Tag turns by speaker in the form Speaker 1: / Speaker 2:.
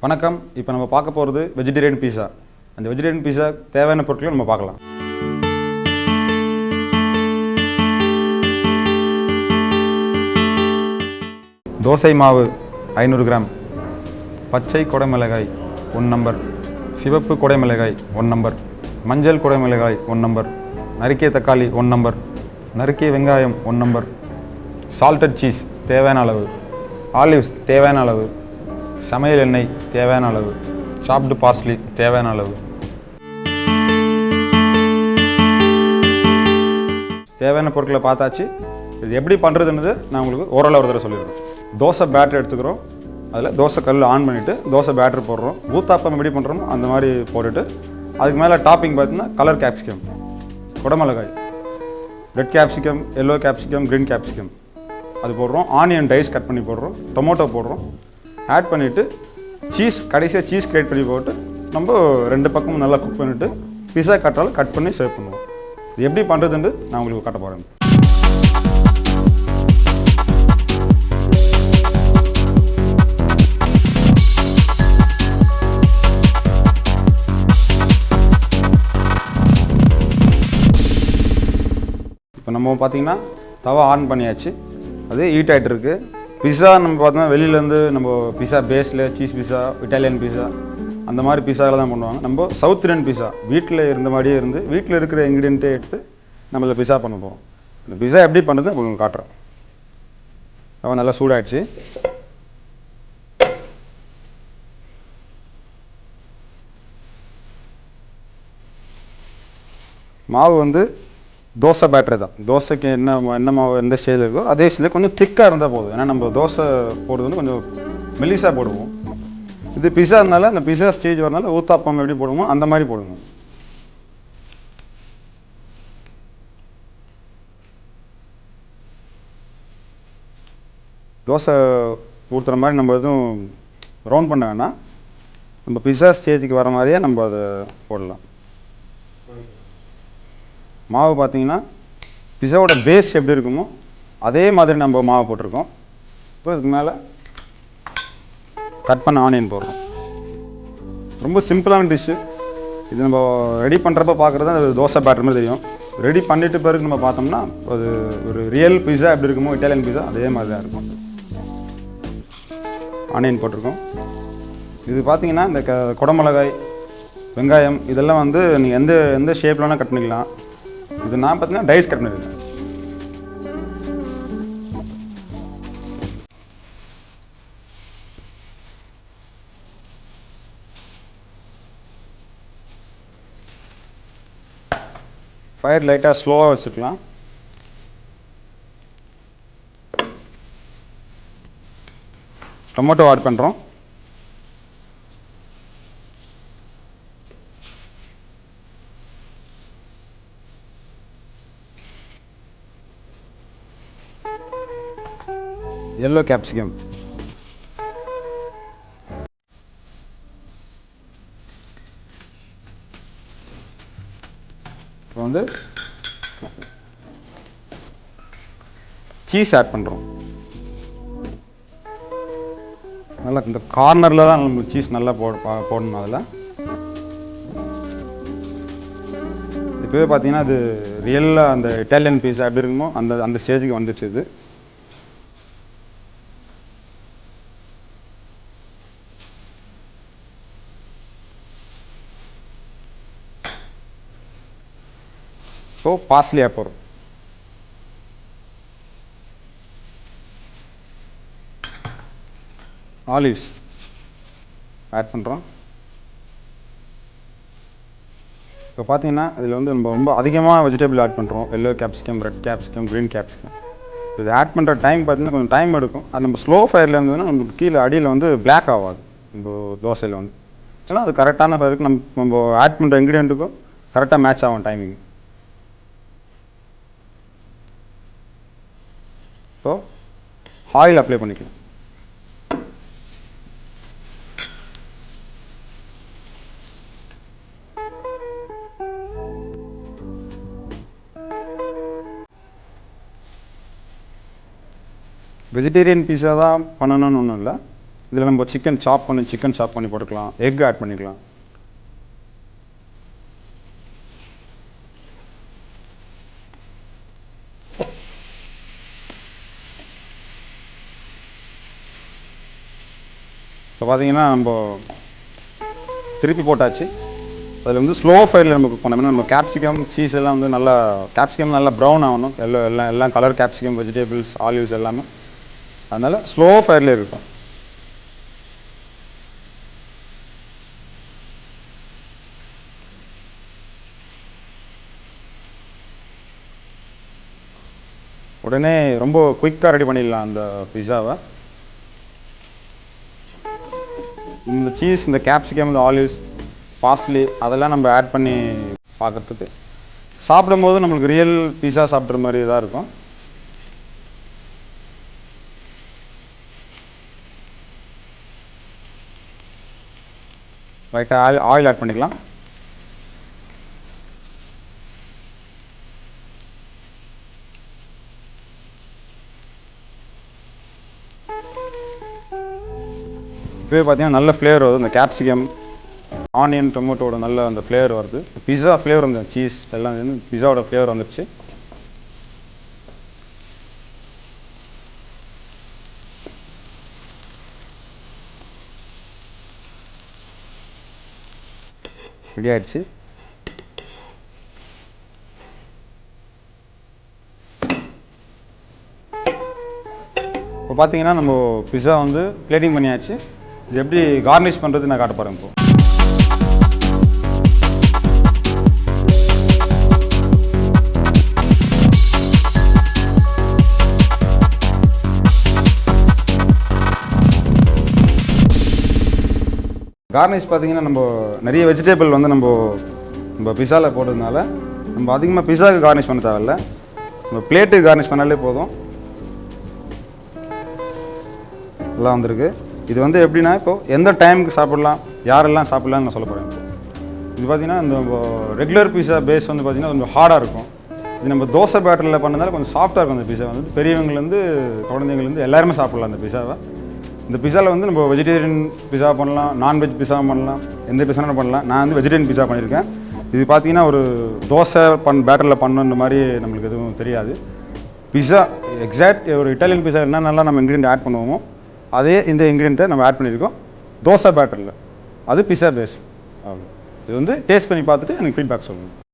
Speaker 1: வணக்கம். இப்போ நம்ம பார்க்க போகிறது வெஜிடேரியன் பீஸா. அந்த வெஜிடேரியன் பீஸா தேவையான பொருட்களை நம்ம பார்க்கலாம். தோசை மாவு 500 கிராம், பச்சை குடைமிளகாய் 1 நம்பர், சிவப்பு குடைமிளகாய் 1 நம்பர், மஞ்சள் குடைமிளகாய் 1 நம்பர், நறுக்கிய தக்காளி 1 நம்பர், நறுக்கிய வெங்காயம் 1 நம்பர், சால்டட் சீஸ் தேவையான அளவு, ஆலிவ்ஸ் தேவையான அளவு, சமையல் எண்ணெய் தேவையான அளவு, சாப்டு பார்ஸ்லி தேவையான அளவு. தேவையான பொருட்களை பார்த்தாச்சு. இது எப்படி பண்ணுறதுன்னு நான் உங்களுக்கு ஓரளவு ஒரு தடவை சொல்லிடுறேன். தோசை பேட்டர் எடுத்துக்கிறோம். அதில் தோசை கல் ஆன் பண்ணிவிட்டு தோசை பேட்டர் போடுறோம். ஊத்தாப்பம் எப்படி பண்ணுறோமோ அந்த மாதிரி போட்டுட்டு அதுக்கு மேலே டாப்பிங் பார்த்தீங்கன்னா கலர் கேப்சிகம், குடமிளகாய், red capsicum, yellow capsicum, green capsicum அது போடுறோம். ஆனியன் டைஸ் கட் பண்ணி போடுறோம். டொமேட்டோ போடுறோம். ஆட் பண்ணிவிட்டு சீஸ் கடைசியாக சீஸ் கிரேட் பண்ணி போட்டு நம்ம 2 பக்கமும் நல்லா குக் பண்ணிவிட்டு பிஸா கட்டாலும் கட் பண்ணி சர்வ் பண்ணுவோம். இது எப்படி பண்ணுறதுன்னு நான் உங்களுக்கு காட்ட போகிறேன். இப்போ நம்ம பார்த்தீங்கன்னா தவா ஆன் பண்ணியாச்சு. அது ஹீட் ஆகிட்டு இருக்குது. பிஸா நம்ம பார்த்தோம்னா வெளியிலேருந்து நம்ம பிஸா பேஸில் சீஸ் பிஸா, இட்டாலியன் பிஸா அந்த மாதிரி பிஸாவில் தான் பண்ணுவாங்க. நம்ம சவுத் இந்தியன் பிஸா வீட்டில் இருந்த மாதிரியே இருந்து வீட்டில் இருக்கிற இன்க்ரீடியண்ட்டே எடுத்து நம்மள பிஸா பண்ண போகிறோம். இந்த பிஸா எப்படி பண்ணுறது உங்களுக்கு காட்டுறேன். அவன் நல்லா சூடாகிடுச்சு. மாவு வந்து தோசை பேட்டரி தான். தோசைக்கு என்ன மாவு எந்த ஸ்டேஜில் இருக்கோ அதே ஸ்டேஜில் கொஞ்சம் திக்காக இருந்தால் போதும். ஏன்னா நம்ம தோசை போடுறது வந்து கொஞ்சம் மெலிசாக போடுவோம். இது பிஸா இருந்தால அந்த பிஸா ஸ்டேஜ் வரனால ஊத்தாப்பம் எப்படி போடுவோமோ அந்த மாதிரி போடுங்க. தோசை ஊற்றுற மாதிரி நம்ம எதுவும் ரவுண்ட் பண்ண வேணாம். நம்ம பிஸா ஸ்டேஜுக்கு வர மாதிரியே நம்ம அதை போடலாம். மாவு பார்த்தீங்கன்னா பிஸாவோட பேஸ் எப்படி இருக்குமோ அதே மாதிரி நம்ம மாவு போட்டிருக்கோம். இப்போ இதுக்கு மேலே கட் பண்ண ஆனியன் போடுறோம். ரொம்ப சிம்பிளான டிஷ்ஷு. இது நம்ம ரெடி பண்ணுறப்ப பார்க்குறது அது தோசை பேட்டர் மாதிரி தெரியும். ரெடி பண்ணிட்டு பிறகு நம்ம பார்த்தோம்னா அது ஒரு ரியல் பிஸா எப்படி இருக்குமோ இட்டாலியன் பிஸா அதே மாதிரி தான் இருக்கும். ஆனியன் போட்டிருக்கோம். இது பார்த்தீங்கன்னா இந்த குடமிளகாய், வெங்காயம் இதெல்லாம் வந்து நீங்கள் எந்த ஷேப்பில் வேணால் கட் பண்ணிக்கலாம். இது நான் பார்த்தீங்கன்னா டைஸ் கட் பண்ணிருக்கேன். ஃபயர் லைட்டாக ஸ்லோவாக வச்சுக்கலாம். டொமேட்டோ ஆட் பண்ணுறோம். எல்லோ கேப்சிகம், இப்போ வந்து சீஸ் ஆட் பண்ணுறோம். நல்லா இந்த கார்னரில் தான் நம்ம சீஸ் நல்லா போடணும். அதில் இப்போவே பார்த்தீங்கன்னா அது ரியலாக அந்த இட்டாலியன் பீஸா எப்படி இருக்குமோ அந்த ஸ்டேஜுக்கு வந்துடுச்சு. இது ஸோ பார்ஸ்லியாக போடுறோம். ஆலிவ்ஸ் ஆட் பண்ணுறோம். இப்போ பார்த்தீங்கன்னா இதில் வந்து நம்ம ரொம்ப அதிகமாக வெஜிடபிள் ஆட் பண்ணுறோம். Yellow capsicum, red capsicum, green capsicum. இது ஆட் பண்ணுற டைம் பார்த்தீங்கன்னா கொஞ்சம் டைம் எடுக்கும். அது நம்ம ஸ்லோ ஃபயரில் இருந்ததுன்னா நமக்கு கீழே அடியில் வந்து பிளாக் ஆகாது. நம்ம தோசையில் வந்து ஏன்னா அது கரெக்டான ஃபயருக்கு நம்ம ஆட் பண்ணுற இன்க்ரீடியண்ட்டுக்கும் கரெக்டாக மேட்ச் ஆகும் டைமிங். ஸோ ஆயில் அப்ளை பண்ணிக்கலாம். வெஜிடேரியன் பீஸா தான் பண்ணணும்னு ஒன்றும் இல்லை. இதில் நம்ம சிக்கன் சாப் பண்ணி போட்டுக்கலாம், எக் ஆட் பண்ணிக்கலாம். இப்போ பார்த்தீங்கன்னா நம்ம திருப்பி போட்டாச்சு. அதில் வந்து ஸ்லோ ஃபயரில் நம்ம குக் பண்ணோம்னா நம்ம கேப்சிகம் சீஸ் எல்லாம் வந்து நல்லா கேப்சிகம் நல்லா ப்ரௌன் ஆகணும். எல்லாம் கலர் கேப்சிகம், வெஜிடபிள்ஸ், ஆலிவ்ஸ் எல்லாமே. அதனால் ஸ்லோ ஃபயரில் இருக்கும். உடனே ரொம்ப குயிக்காக ரெடி பண்ணிடலாம் அந்த பிஸாவை. இந்த சீஸ், இந்த கேப்சிகம், இந்த ஆலிவ்ஸ், பார்ஸ்லி அதெல்லாம் நம்ம ஆட் பண்ணி பார்க்குறதுக்கு சாப்பிடும்போது நம்மளுக்கு ரியல் பீஸா சாப்பிட்ற மாதிரி தான் இருக்கும். லைட்டாக ஆயில் ஆட் பண்ணிக்கலாம். இப்போயே பார்த்தீங்கன்னா நல்ல ஃப்ளேவர் வருது. இந்த கேப்சிகம், ஆனியன், டொமேட்டோட நல்ல அந்த ஃப்ளேவர் வருது. பிஸா ஃப்ளேவர், இந்த சீஸ் எல்லாம் வந்து பிஸாவோட ஃப்ளேவர் வந்துடுச்சு. ரெடி ஆயிடுச்சு. இப்போ பார்த்தீங்கன்னா நம்ம பிஸா வந்து பிளேட்டிங் பண்ணியாச்சு. இது எப்படி கார்னிஷ் பண்ணுறது நான் காட்ட போகிறேன். இப்போ கார்னிஷ் பார்த்தீங்கன்னா நம்ம நிறைய வெஜிடபிள் வந்து நம்ம பிஸாவில் போடுறதுனால நம்ம அதிகமாக பிஸாவுக்கு கார்னிஷ் பண்ண தேவையில்ல. நம்ம பிளேட்டுக்கு கார்னிஷ் பண்ணாலே போதும். எல்லாம் வந்திருக்கு. இது வந்து எப்படின்னா இப்போது எந்த டைமுக்கு சாப்பிட்லாம், யாரெல்லாம் சாப்பிட்லான்னு நான் சொல்ல போகிறேன். இது பார்த்திங்கன்னா இந்த ரெகுலர் பீஸா பேஸ் வந்து பார்த்திங்கன்னா கொஞ்சம் ஹார்டாக இருக்கும். இது நம்ம தோசை பேட்டரில் பண்ணதால கொஞ்சம் சாஃப்டாக இருக்கும். அந்த பீஸா வந்து பெரியவங்கலேருந்து குழந்தைங்கலேருந்து எல்லாருமே சாப்பிட்லாம் அந்த பீஸாவை. இந்த பீஸாவில் வந்து நம்ம வெஜிடேரியன் பீஸா பண்ணலாம், நான்வெஜ் பீஸா பண்ணலாம், எந்த பீஸாவும் பண்ணலாம். நான் வந்து வெஜிடேரியன் பீஸா பண்ணியிருக்கேன். இது பார்த்திங்கன்னா ஒரு தோசை பேட்டரில் பண்ணுன்ற மாதிரி நம்மளுக்கு எதுவும் தெரியாது. பீஸா எக்ஸாக்ட் ஒரு இட்டாலியன் பீஸா என்னென்னலாம் நம்ம இன்க்ரீடியன்ட் ஆட் பண்ணுவோமோ அதே இந்த இன்க்ரீடியண்ட்டை நம்ம ஆட் பண்ணியிருக்கோம் தோசை பேட்டரில். அது பிஸா பேஸ். அவ்வளோ. இது வந்து டேஸ்ட் பண்ணி பார்த்துட்டு எனக்கு ஃபீட்பேக் சொல்லுங்கள்.